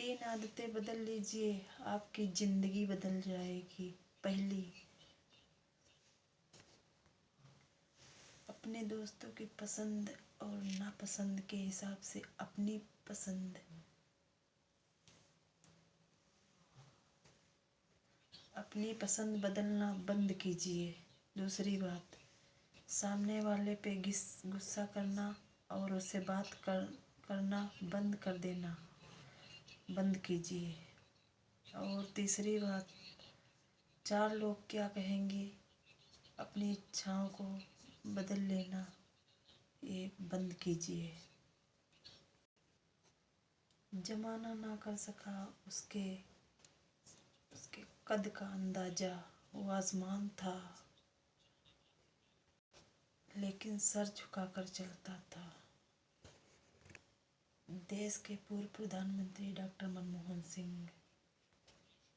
तीन आदतें बदल लीजिए, आपकी जिंदगी बदल जाएगी। पहली, अपने दोस्तों की पसंद और नापसंद के हिसाब से अपनी पसंद बदलना बंद कीजिए। दूसरी बात, सामने वाले पे गुस्सा करना और उससे बात करना बंद कीजिए। और तीसरी बात, चार लोग क्या कहेंगे, अपनी इच्छाओं को बदल लेना ये बंद कीजिए। जमाना ना कर सका उसके कद का अंदाजा, वो आसमान था लेकिन सर झुकाकर चलता था। देश के पूर्व प्रधानमंत्री डॉक्टर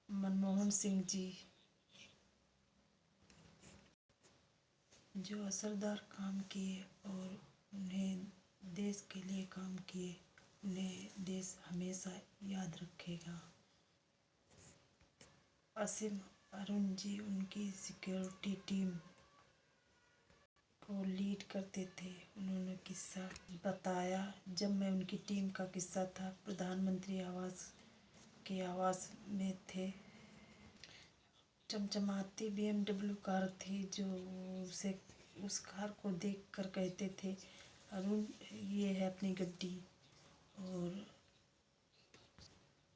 मनमोहन सिंह जी जो असरदार काम किए और उन्हें देश के लिए काम किए, उन्हें देश हमेशा याद रखेगा। असीम अरुण जी उनकी सिक्योरिटी टीम को लीड करते थे। उन्होंने किस्सा बताया, जब मैं उनकी टीम का किस्सा था, प्रधानमंत्री आवास में थे। चमचमाती BMW कार थी, जो उस कार को देखकर कहते थे, अरुण ये है अपनी गड्डी, और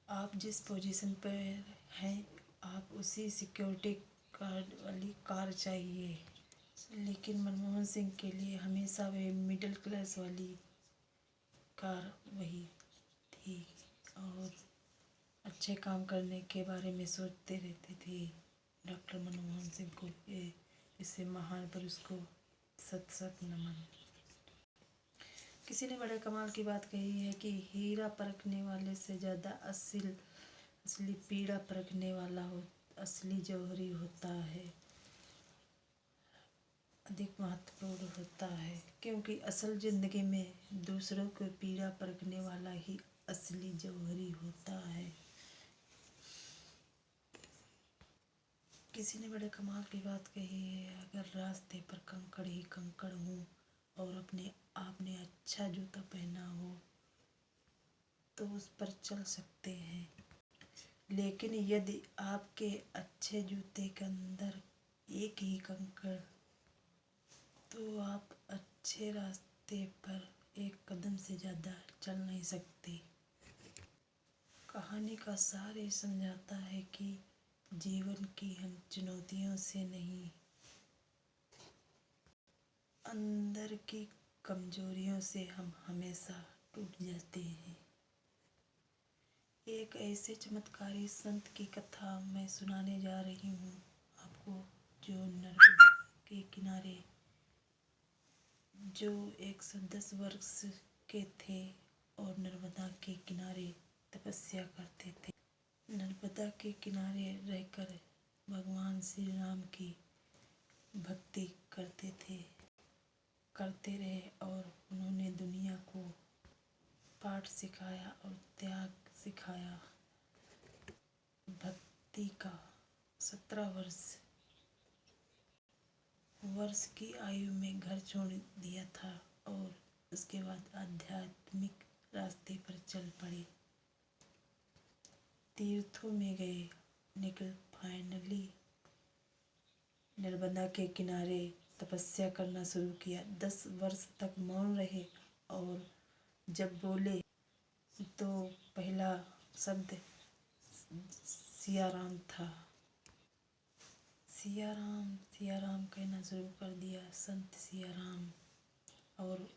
आप जिस पोजीशन पर हैं आप उसी सिक्योरिटी गार्ड वाली कार चाहिए। लेकिन मनमोहन सिंह के लिए हमेशा वे मिडिल क्लास वाली कार वही थी और अच्छे काम करने के बारे में सोचते रहते थे। डॉक्टर मनमोहन सिंह को इससे महान पुरुष को सत सत नमन। किसी ने बड़े कमाल की बात कही है कि हीरा परखने वाले से ज़्यादा असली पीड़ा परखने वाला असली जौहरी होता है, अधिक महत्वपूर्ण होता है, क्योंकि असल ज़िंदगी में दूसरों को पीड़ा परखने वाला ही असली जौहरी होता है। किसी ने बड़े कमाल की बात कही है, अगर रास्ते पर कंकड़ ही कंकड़ हो और आपने अच्छा जूता पहना हो तो उस पर चल सकते हैं, लेकिन यदि आपके अच्छे जूते के अंदर एक ही कंकड़, तो आप अच्छे रास्ते पर एक कदम से ज़्यादा चल नहीं सकते। कहानी का सार ये समझाता है कि जीवन की हम चुनौतियों से नहीं, अंदर की कमजोरियों से हम हमेशा टूट जाते हैं। एक ऐसे चमत्कारी संत की कथा मैं सुनाने जा रही हूँ आपको, जो नर्मदा के किनारे, जो 110 वर्ष के थे और नर्मदा के किनारे तपस्या करते थे। नर्मदा के किनारे रहकर भगवान श्री राम की भक्ति करते रहे और उन्होंने दुनिया को पाठ सिखाया और त्याग सिखाया। भक्ति का 17 वर्ष की आयु में घर छोड़ दिया था और उसके बाद आध्यात्मिक रास्ते पर चल पड़े, तीर्थों में गए, फाइनली नर्मदा के किनारे तपस्या करना शुरू किया। 10 वर्ष तक मौन रहे और जब बोले तो पहला शब्द सिया राम था। सिया राम कहना शुरू कर दिया, संत सिया राम। और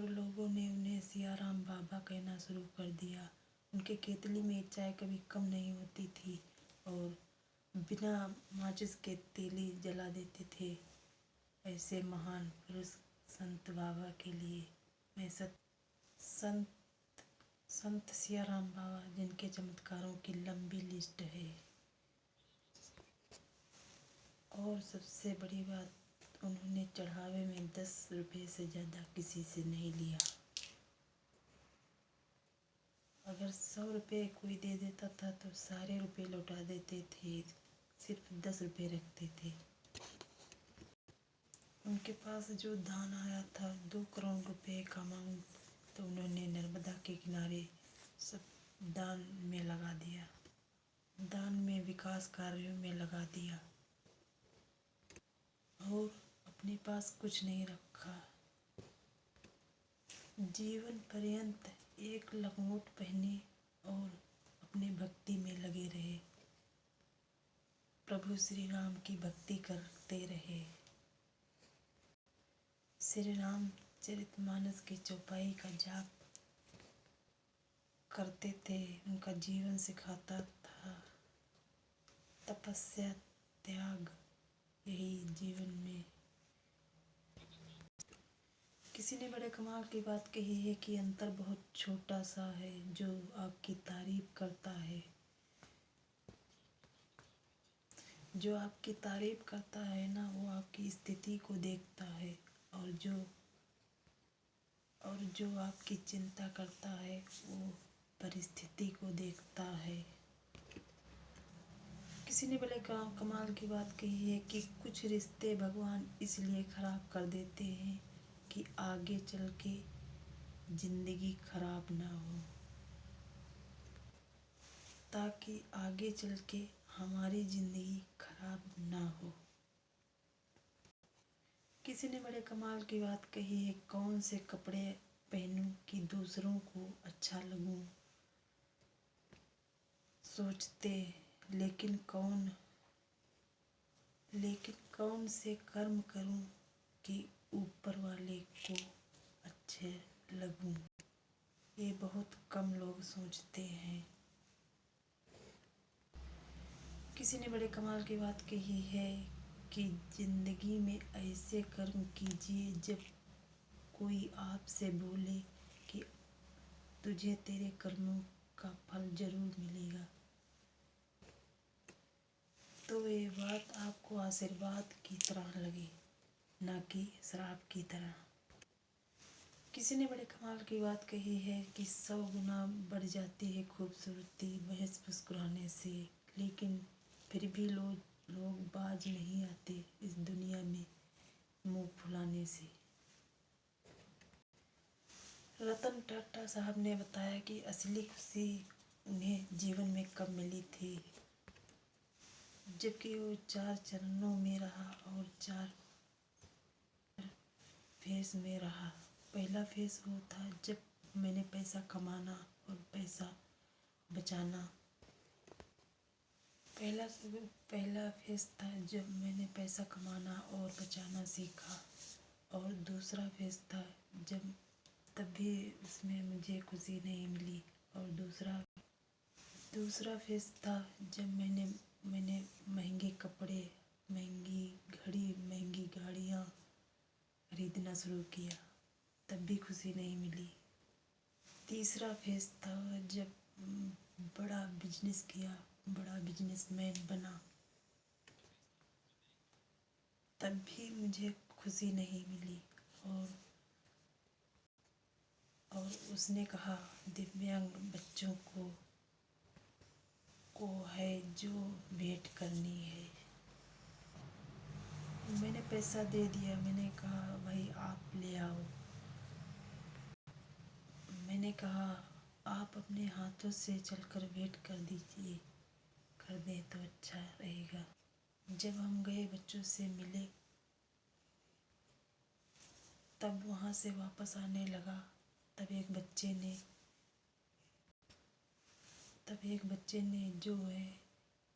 लोगों ने उन्हें सिया राम बाबा कहना शुरू कर दिया। उनके केतली में चाय कभी कम नहीं होती थी और बिना माचिस के तीली जला देते थे। ऐसे महान पुरुष संत बाबा के लिए मैं संत सिया राम बाबा, जिनके चमत्कारों की लंबी लिस्ट है। और सबसे बड़ी बात, उन्होंने चढ़ावे में 10 रुपये से ज़्यादा किसी से नहीं लिया। अगर 100 रुपये कोई दे देता था तो सारे रुपए लौटा देते थे, सिर्फ 10 रुपये रखते थे। उनके पास जो दान आया था 2 करोड़ रुपए का अमाउंट, तो उन्होंने नर्मदा के किनारे सब दान में लगा दिया, दान में विकास कार्यों में लगा दिया और अपने पास कुछ नहीं रखा। जीवन पर्यंत एक लंगोट पहने और अपने भक्ति में लगे रहे, प्रभु श्री राम की भक्ति करते रहे। श्री रामचरितमानस की चौपाई का जाप करते थे। उनका जीवन सिखाता था तपस्या, त्याग, यही जीवन में। किसी ने बड़े कमाल की बात कही है कि अंतर बहुत छोटा सा है, जो आपकी तारीफ करता है, जो आपकी तारीफ करता है ना, वो आपकी स्थिति को देखता है, और जो आपकी चिंता करता है वो परिस्थिति को देखता है। किसी ने बड़े कमाल की बात कही है कि कुछ रिश्ते भगवान इसलिए खराब कर देते हैं कि आगे चल के जिंदगी खराब ना हो, ताकि आगे चल के हमारी जिंदगी खराब ना हो। किसी ने बड़े कमाल की बात कही है, कौन से कपड़े पहनूं कि दूसरों को अच्छा लगूं, सोचते लेकिन कौन से कर्म करूं कि ऊपर वाले को अच्छे लगूं, ये बहुत कम लोग सोचते हैं। किसी ने बड़े कमाल की बात कही है कि जिंदगी में ऐसे कर्म कीजिए जब कोई आपसे बोले कि तुझे तेरे कर्मों का फल जरूर मिलेगा, तो ये बात आपको आशीर्वाद की तरह लगे, ना कि श्राप की तरह। किसी ने बड़े कमाल की बात कही है कि 100 गुना बढ़ जाती है खूबसूरती महज मुस्कुराने से, लेकिन फिर भी लोग बाज नहीं आते इस दुनिया में मुंह फुलाने से। रतन टाटा साहब ने बताया कि असली खुशी उन्हें जीवन में कब मिली थी, जबकि वो 4 चरणों में रहा और 4 फेस में रहा। पहला फेस वो था जब मैंने पैसा कमाना और पैसा बचाना, पहला फेस था जब मैंने पैसा कमाना और बचाना सीखा, और दूसरा फेस था जब तब भी उसमें मुझे खुशी नहीं मिली, और दूसरा फेस था जब मैंने महंगे कपड़े, महंगी घड़ी, महंगी गाड़ियाँ खरीदना शुरू किया, तब भी खुशी नहीं मिली। तीसरा फेस था जब बड़ा बिजनेस किया, बड़ा बिजनेसमैन बना, तब भी मुझे खुशी नहीं मिली। और उसने कहा दिव्यांग बच्चों को है जो भेंट करनी है। मैंने पैसा दे दिया, मैंने कहा भाई आप ले आओ, मैंने कहा आप अपने हाथों से चलकर भेंट कर दीजिए, कर दें तो अच्छा रहेगा। जब हम गए बच्चों से मिले, तब वहाँ से वापस आने लगा, तब एक बच्चे ने जो है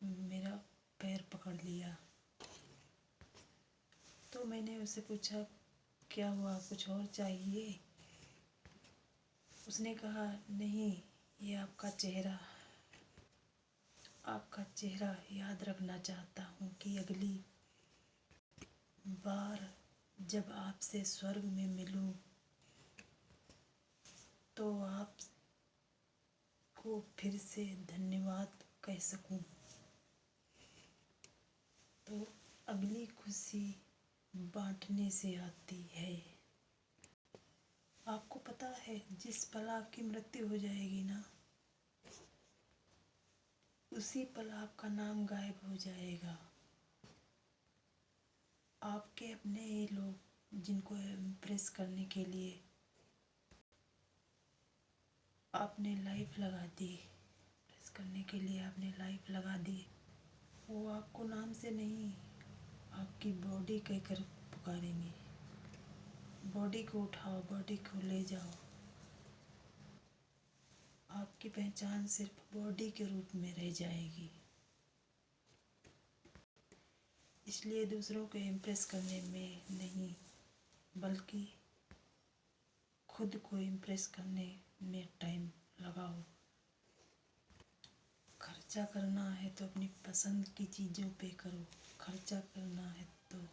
मेरा पैर पकड़ लिया। तो मैंने उससे पूछा क्या हुआ, कुछ और चाहिए? उसने कहा नहीं, ये आपका चेहरा याद रखना चाहता हूँ कि अगली बार जब आपसे स्वर्ग में मिलूं तो आपको फिर से धन्यवाद कह सकूं। तो अगली खुशी बांटने से आती है। आपको पता है जिस पल आपकी मृत्यु हो जाएगी ना, उसी पल आपका नाम गायब हो जाएगा। आपके अपने ही लोग जिनको इम्प्रेस करने के लिए आपने लाइफ लगा दी, इम्प्रेस करने के लिए आपने लाइफ लगा दी, वो आपको नाम से नहीं, आपकी बॉडी कहकर पुकारेंगे। बॉडी को उठाओ, बॉडी को ले जाओ। आपकी पहचान सिर्फ बॉडी के रूप में रह जाएगी। इसलिए दूसरों को इम्प्रेस करने में नहीं, बल्कि खुद को इम्प्रेस करने में टाइम लगाओ। खर्चा करना है तो अपनी पसंद की चीज़ों पे करो। खर्चा करना है तो,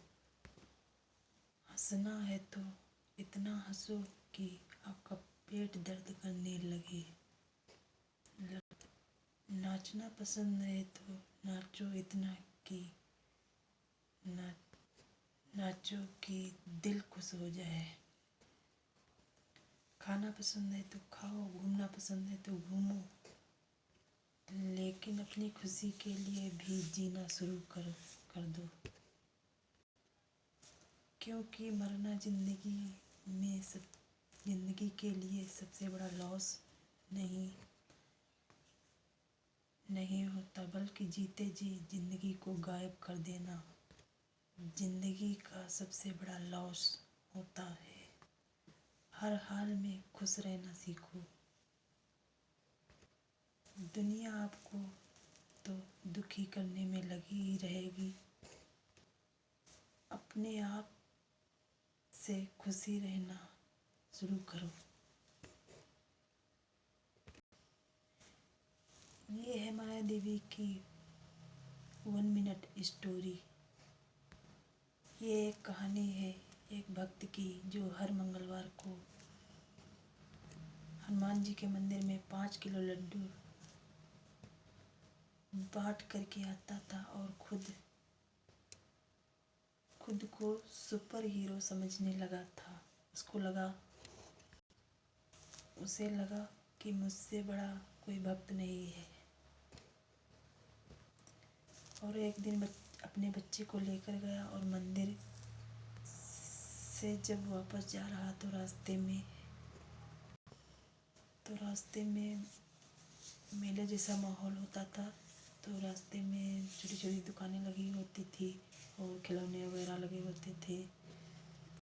हंसना है तो इतना हंसो कि आपका पेट दर्द करने लगे। नाचना पसंद है तो नाचो इतना कि नाचो कि दिल खुश हो जाए। खाना पसंद है तो खाओ, घूमना पसंद है तो घूमो, लेकिन अपनी खुशी के लिए भी जीना शुरू कर दो। क्योंकि मरना जिंदगी के लिए सबसे बड़ा लॉस नहीं होता, बल्कि जीते जी जिंदगी को गायब कर देना जिंदगी का सबसे बड़ा लॉस होता है। हर हाल में खुश रहना सीखो। दुनिया आपको तो दुखी करने में लगी ही रहेगी। अपने आप से खुशी रहना शुरू करो। ये है माया देवी की 1 मिनट स्टोरी। ये एक कहानी है एक भक्त की, जो हर मंगलवार को हनुमान जी के मंदिर में 5 किलो लड्डू बांट करके आता था और खुद को सुपर हीरो समझने लगा था। उसे लगा कि मुझसे बड़ा कोई भक्त नहीं है। और एक दिन अपने बच्चे को लेकर गया और मंदिर से जब वापस जा रहा तो रास्ते में मेले जैसा माहौल होता था। तो रास्ते में छोटी छोटी दुकानें लगी होती थी और खिलौने वगैरह लगे होते थे।